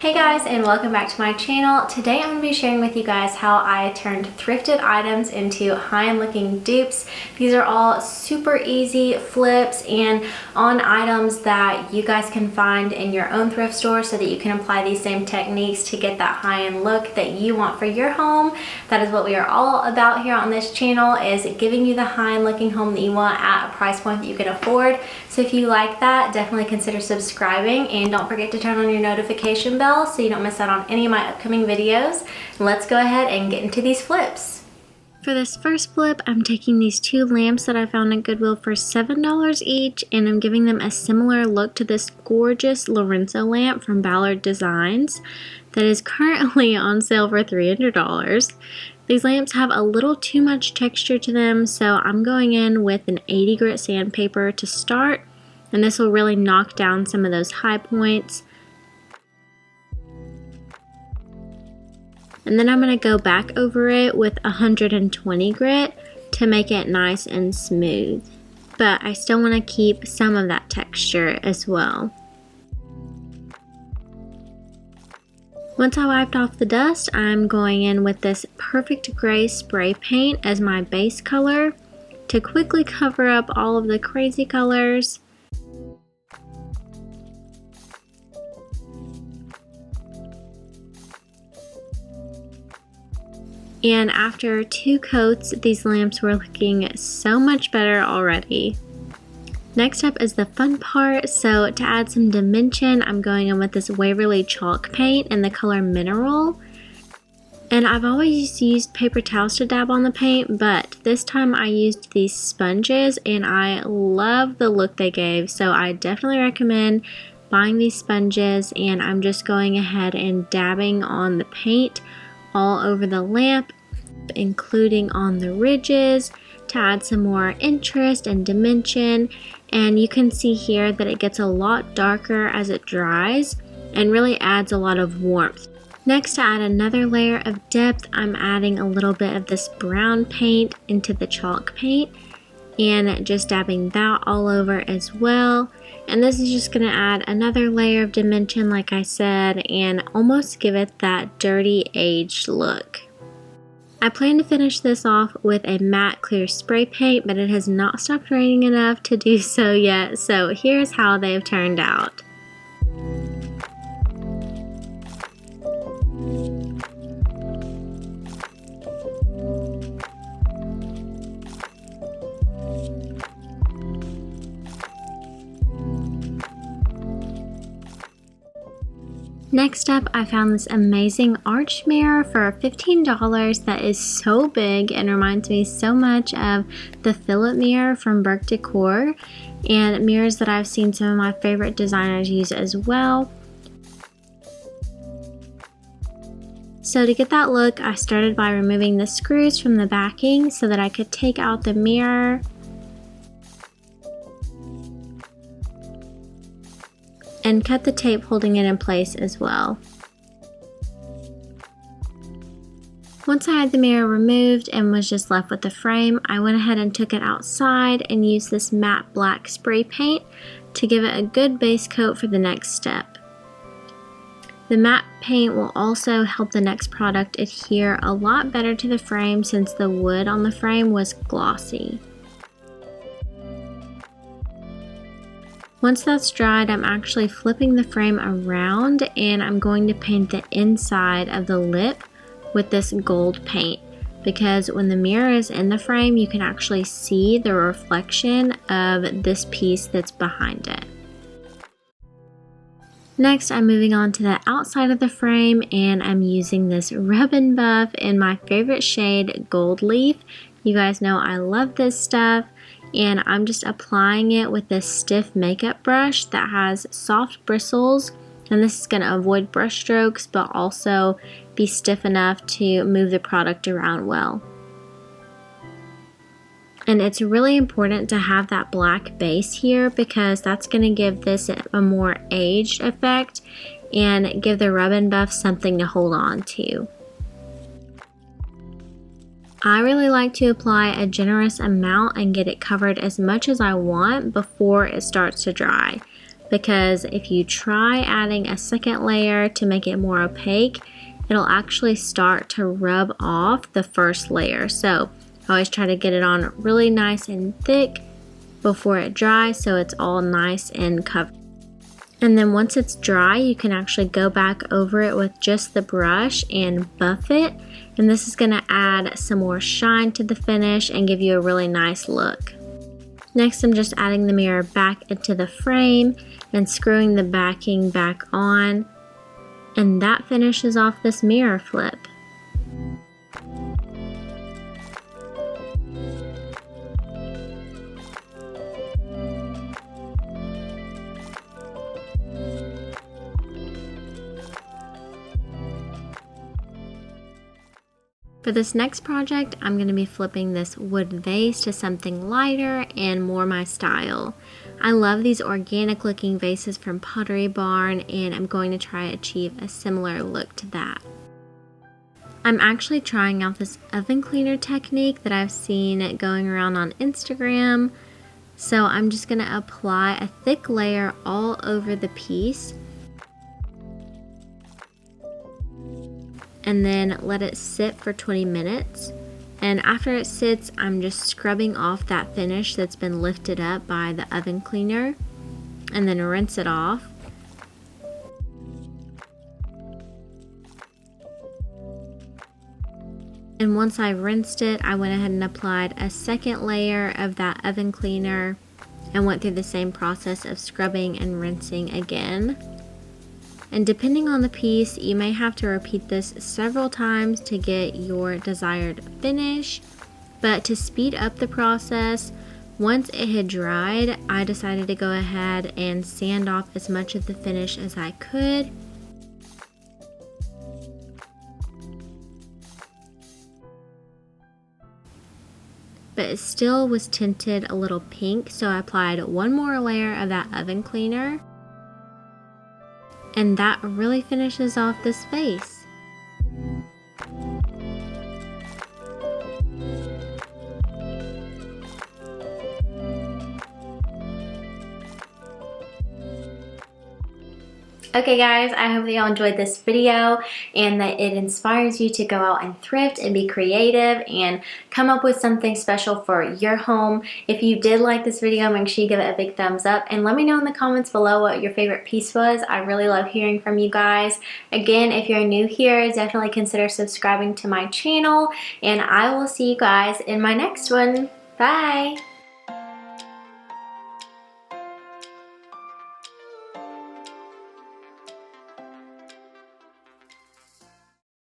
Hey guys, and welcome back to my channel. Today I'm going to be sharing with you guys how I turned thrifted items into high-end looking dupes. These are all super easy flips and on items that you guys can find in your own thrift store so that you can apply these same techniques to get that high-end look that you want for your home. That is what we are all about here on this channel, is giving you the high-end looking home that you want at a price point that you can afford. So if you like that, definitely consider subscribing and don't forget to turn on your notification bell so you don't miss out on any of my upcoming videos. Let's go ahead and get into these flips. For this first flip, I'm taking these two lamps that I found at Goodwill for $7 each, and I'm giving them a similar look to this gorgeous Lorenzo lamp from Ballard Designs that is currently on sale for $300. These lamps have a little too much texture to them, so I'm going in with an 80 grit sandpaper to start, and this will really knock down some of those high points. And then I'm going to go back over it with 120 grit to make it nice and smooth. But I still want to keep some of that texture as well. Once I wiped off the dust, I'm going in with this perfect gray spray paint as my base color to quickly cover up all of the crazy colors. And after 2 coats, these lamps were looking so much better already. Next up is the fun part. So to add some dimension, I'm going in with this Waverly chalk paint in the color Mineral. And I've always used paper towels to dab on the paint, but this time I used these sponges and I love the look they gave. So I definitely recommend buying these sponges, and I'm just going ahead and dabbing on the paint all over the lamp, including on the ridges to add some more interest and dimension. And you can see here that it gets a lot darker as it dries and really adds a lot of warmth. Next, to add another layer of depth, I'm adding a little bit of this brown paint into the chalk paint and just dabbing that all over as well. And this is just going to add another layer of dimension, like I said, and almost give it that dirty, aged look. I plan to finish this off with a matte clear spray paint, but it has not stopped raining enough to do so yet, so here's how they've turned out. Next up, I found this amazing arch mirror for $15 that is so big and reminds me so much of the Philip mirror from Decor, and mirrors that I've seen some of my favorite designers use as well. So to get that look, I started by removing the screws from the backing so that I could take out the mirror. And cut the tape holding it in place as well. Once I had the mirror removed and was just left with the frame, I went ahead and took it outside and used this matte black spray paint to give it a good base coat for the next step. The matte paint will also help the next product adhere a lot better to the frame since the wood on the frame was glossy. Once that's dried, I'm actually flipping the frame around and I'm going to paint the inside of the lip with this gold paint, because when the mirror is in the frame, you can actually see the reflection of this piece that's behind it. Next, I'm moving on to the outside of the frame, and I'm using this Rub and Buff in my favorite shade, Gold Leaf. You guys know I love this stuff. And I'm just applying it with this stiff makeup brush that has soft bristles, and this is going to avoid brush strokes but also be stiff enough to move the product around well. And it's really important to have that black base here because that's going to give this a more aged effect and give the Rub and Buff something to hold on to. I really like to apply a generous amount and get it covered as much as I want before it starts to dry, because if you try adding a second layer to make it more opaque, it'll actually start to rub off the first layer. So I always try to get it on really nice and thick before it dries so it's all nice and covered. And then once it's dry, you can actually go back over it with just the brush and buff it. And this is gonna add some more shine to the finish and give you a really nice look. Next, I'm just adding the mirror back into the frame and screwing the backing back on. And that finishes off this mirror flip. For this next project, I'm going to be flipping this wood vase to something lighter and more my style. I love these organic looking vases from Pottery Barn, and I'm going to try to achieve a similar look to that. I'm actually trying out this oven cleaner technique that I've seen going around on Instagram. So I'm just going to apply a thick layer all over the piece, and then let it sit for 20 minutes. And after it sits, I'm just scrubbing off that finish that's been lifted up by the oven cleaner, and then rinse it off. And once I rinsed it, I went ahead and applied a second layer of that oven cleaner and went through the same process of scrubbing and rinsing again. And depending on the piece, you may have to repeat this several times to get your desired finish. But to speed up the process, once it had dried, I decided to go ahead and sand off as much of the finish as I could. But it still was tinted a little pink, so I applied one more layer of that oven cleaner. And that really finishes off this vase. Okay guys, I hope that y'all enjoyed this video and that it inspires you to go out and thrift and be creative and come up with something special for your home. If you did like this video, make sure you give it a big thumbs up and let me know in the comments below what your favorite piece was. I really love hearing from you guys. Again, if you're new here, definitely consider subscribing to my channel, and I will see you guys in my next one. Bye!